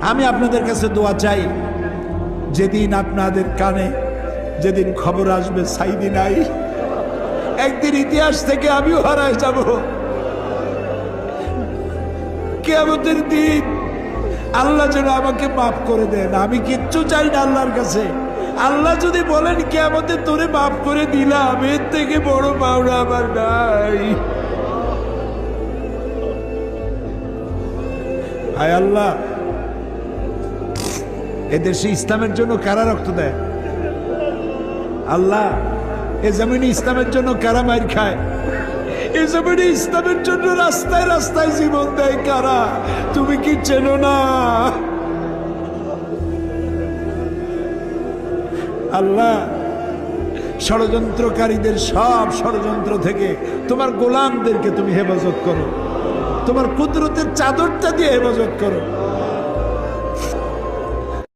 আমি আপনাদের কাছে দোয়া চাই, যেদিন আপনাদের কানে যেদিন খবর আসবে সাইদি নাই, একদিন ইতিহাস থেকে আমিও হারায় যাব। কিয়ামতের দিন আল্লাহ যেন আমাকে মাফ করে দেন। আমি কিচ্ছু চাই না আল্লাহর কাছে। আল্লাহ যদি বলেন কিয়ামতে তোরে মাফ করে দিলাম, এর থেকে বড় পাওনা আমার নাই। হায় আল্লাহ, এদেশে ইসলামের জন্য কারা রক্ত দেয়? আল্লাহ, এ জমিনে ইসলামের জন্য কারা মার খায়? এ জমিনে ইসলামের জন্য রাস্তায় রাস্তায় জীবন দেয় কারা? তুমি কি চেনো না? আল্লাহ, ষড়যন্ত্রকারীদের সব ষড়যন্ত্র থেকে তোমার গোলামদেরকে তুমি হেফাজত করো, তোমার কুদরতের চাদরটা দিয়ে হেফাজত করো।